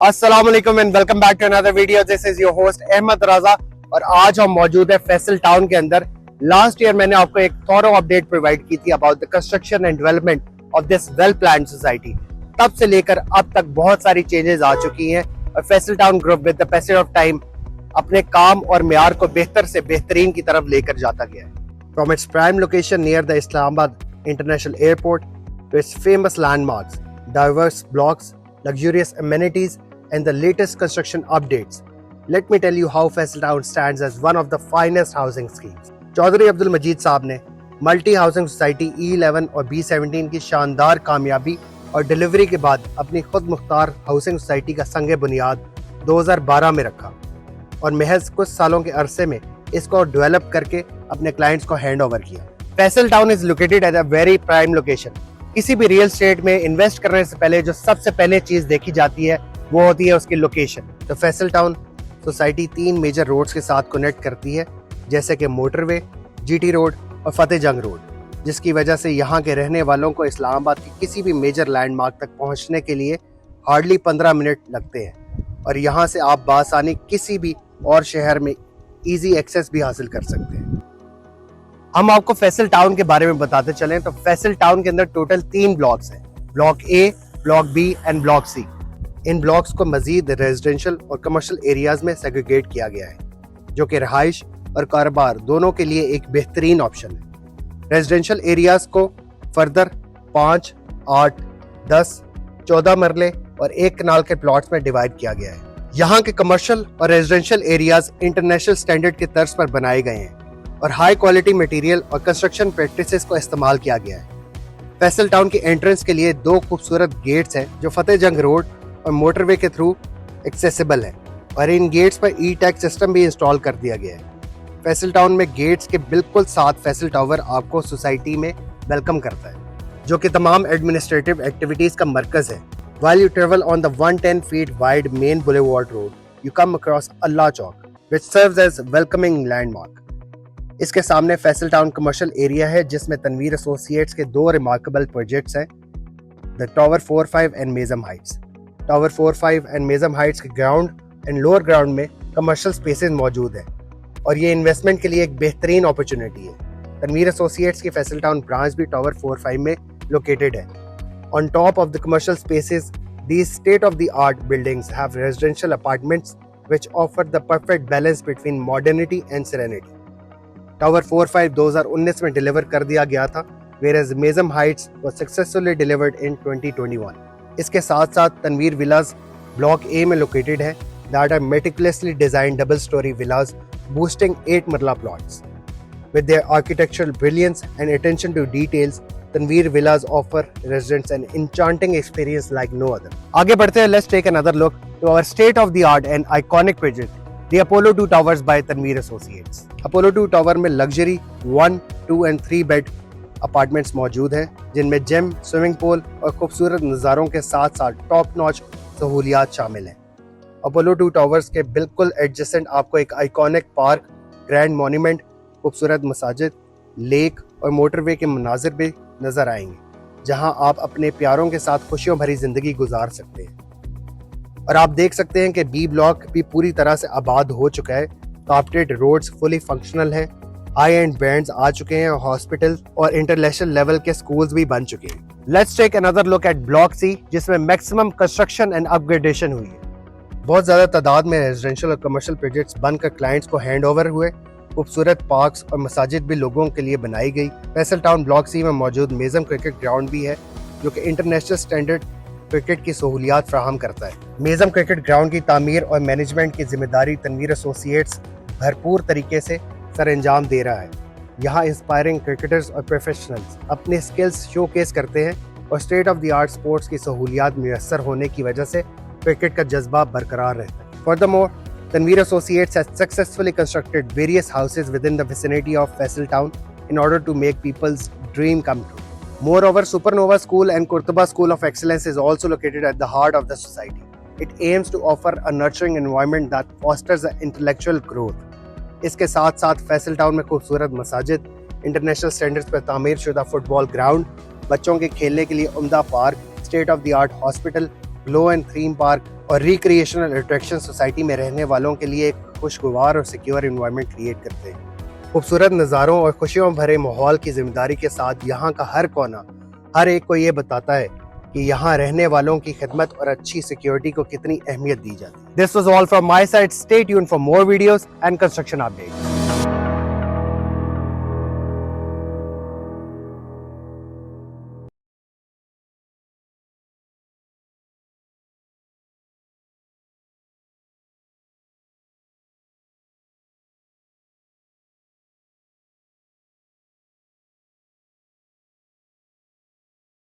अस्सलाम वालेकुम and welcome back to another video. This is your host Ahmad Raza और आज हम मौजूद है फैसल टाउन के अंदर। लास्ट ईयर मैंने आपको एक थॉरो अपडेट प्रोवाइड की थी about the construction and development of this well planned society. तब से लेकर अब तक बहुत सारी चेंजेस आ चुकी हैं और Faisal town group with the passage of time अपने काम और मेयार को बेहतर से बेहतरीन की तरफ लेकर जाता गया है। From its prime location near the Islamabad international airport to its famous landmarks, diverse blocks, luxurious amenities, and the latest construction updates. Let me tell you how Faisal Town stands as one of the finest housing schemes. Chaudhry Abdul Majeed sahab ने multi housing society E11 और B17 की शानदार कामयाबी और delivery के बाद अपनी खुद मुख्तार हाउसिंग सोसाइटी का संग बुनियाद 2012 में रखा और महज कुछ सालों के अरसे में इसको डेवलप करके अपने क्लाइंट्स को हैंड ओवर किया। Faisal town is located at a very prime location. किसी भी रियल एस्टेट में इन्वेस्ट करने से पहले जो सबसे पहले चीज देखी जाती है वो होती है उसकी लोकेशन। तो Faisal Town society 3 major roads के साथ कनेक्ट करती है, जैसे कि मोटरवे, जीटी रोड और फतेह जंग रोड, जिसकी वजह से यहाँ के रहने वालों को इस्लामाबाद की किसी भी मेजर लैंडमार्क तक पहुँचने के लिए हार्डली 15 मिनट लगते हैं और यहाँ से आप बासानी किसी भी और शहर में ईजी एक्सेस भी हासिल कर सकते हैं। हम आपको फैसल टाउन के बारे में बताते चलें तो फैसल टाउन के अंदर टोटल 3 ब्लॉक्स हैं, block A, block B and block C. इन ब्लॉक्स को मजीद रेजिडेंशियल और कमर्शियल एरियाज में सेग्रीगेट किया गया है, जो कि रहाइश और कारोबार दोनों के लिए एक बेहतरीन ऑप्शन है। रेजिडेंशियल एरियाज को फर्दर 5, 8, 10, 14 मरले और 1 कनाल के प्लॉट्स में डिवाइड किया गया है। यहाँ के कमर्शियल और रेजिडेंशियल एरियाज इंटरनेशनल स्टैंडर्ड के तर्ज पर बनाए गए हैं और हाई क्वालिटी मटेरियल और कंस्ट्रक्शन प्रैक्टिसेस को इस्तेमाल किया गया है। फैसल टाउन की एंट्रेंस के लिए 2 खूबसूरत गेट्स हैं जो फतेह जंग रोड और मोटरवे के थ्रू एक्सेसिबल हैं और इन गेट्स पर ई टैग सिस्टम भी इंस्टॉल कर दिया गया है। फैसल टाउन में गेट्स के बिल्कुल साथ फैसल टावर आपको सोसाइटी में वेलकम करता है, जो कि तमाम एडमिनिस्ट्रेटिव एक्टिविटीज का मरकज है। While you travel on the 110 feet wide main boulevard road, you come across Allah Chowk, which serves as welcoming landmark. इसके सामने फैसल टाउन कमर्शियल एरिया है जिसमें तनवीर एसोसिएट्स के 2 रिमार्केबल प्रोजेक्ट्स हैं, द टावर 45 एंड मेजम heights. Tower 45 and मेजम heights के ground and lower ground में कमर्शियल स्पेसेस मौजूद हैं और ये इन्वेस्टमेंट के लिए एक बेहतरीन अपॉर्चुनिटी है। तनवीर एसोसिएट्स की फैसल टाउन ब्रांच भी टावर 45 में लोकेटेड है। On top of the commercial spaces, these state-of-the-art buildings have residential apartments which offer the perfect balance between modernity and serenity. Tower 45 2019 में डिलीवर कर दिया गया था, whereas Mezam Heights was successfully delivered in 2021. इसके साथ साथ तनवीर विलास block ए में located है that are meticulously designed double-story villas boosting 8 मरला plots. With their architectural brilliance and attention to details, Tanveer Villas offer residents an enchanting experience like no other. आगे बढ़ते हैं, let's take another look to our state-of-the-art and iconic project, the Apollo 2 Towers by Tanveer Associates. Apollo 2 Tower में luxury 1, 2 and 3 bed apartments मौजूद हैं, जिनमें gym, swimming pool और खूबसूरत नज़ारों के साथ साथ टॉप नॉच सहूलियात शामिल हैं। अपोलो 2 टावर्स के बिल्कुल एडजेसेंट आपको एक आइकॉनिक पार्क, ग्रैंड मॉन्यूमेंट, खूबसूरत मसाजिद, लेक और मोटरवे के मनाजिर भी नजर आएंगे, जहां आप अपने प्यारों के साथ खुशियों भरी जिंदगी गुजार सकते हैं। और आप देख सकते हैं कि बी ब्लॉक भी पूरी तरह से आबाद हो चुका है, कार्पेटेड रोड्स फुली फंक्शनल हैं, हाई एंड बैंड्स आ चुके हैं, हॉस्पिटल और इंटरनेशनल लेवल के स्कूल्स भी बन चुके हैं। Let's take another look at block C, जिसमें मैक्सिमम कंस्ट्रक्शन एंड अपग्रेडेशन हुई है। बहुत ज्यादा तादाद में रेजिडेंशियल और कमर्शियल प्रोजेक्ट्स बनकर क्लाइंट्स को हैंड ओवर हुए। खूबसूरत पार्क्स और मसाजिद भी लोगों के लिए बनाई गई। फैसल टाउन ब्लॉक सी में मौजूद मेजम क्रिकेट ग्राउंड भी है, जो कि इंटरनेशनल स्टैंडर्ड क्रिकेट की सहूलियात फराहम करता है। मेजम क्रिकेट ग्राउंड की तामीर और मैनेजमेंट की जिम्मेदारी तनवीर एसोसिएट्स भरपूर तरीके से सर अंजाम दे रहा है। यहाँ इंस्पायरिंग क्रिकेटर्स और प्रोफेशनल्स अपने स्किल्स शोकेस करते हैं और state of the art sports की सहूलियात मुयस्सर होने की वजह से क्रिकेट का जज्बा बरकरार रहता है। Furthermore, Tanveer Associates has successfully constructed various houses within the vicinity of Faisal Town in order to make people's dream come true. Moreover, Supernova School and Kurtuba School of Excellence is also located at the heart of the society. It aims to offer a nurturing environment that fosters intellectual growth. इसके साथ साथ Faisal town में खूबसूरत मसाजिद, international standards पर तामीर शुदा football ground, बच्चों के खेलने के लिए उम्दा park, state of the art hospital, glow and theme park और रिक्रिएशनल अट्रैक्शन सोसाइटी में रहने वालों के लिए एक खुशगवार और सिक्योर एनवायरनमेंट क्रिएट करते हैं। खूबसूरत नज़ारों और खुशियों भरे माहौल की जिम्मेदारी के साथ यहाँ का हर कोना हर एक को ये बताता है कि यहाँ रहने वालों की खिदमत और अच्छी सिक्योरिटी को कितनी अहमियत दी जाती है। This was all from my side. Stay tuned for more videos and construction updates.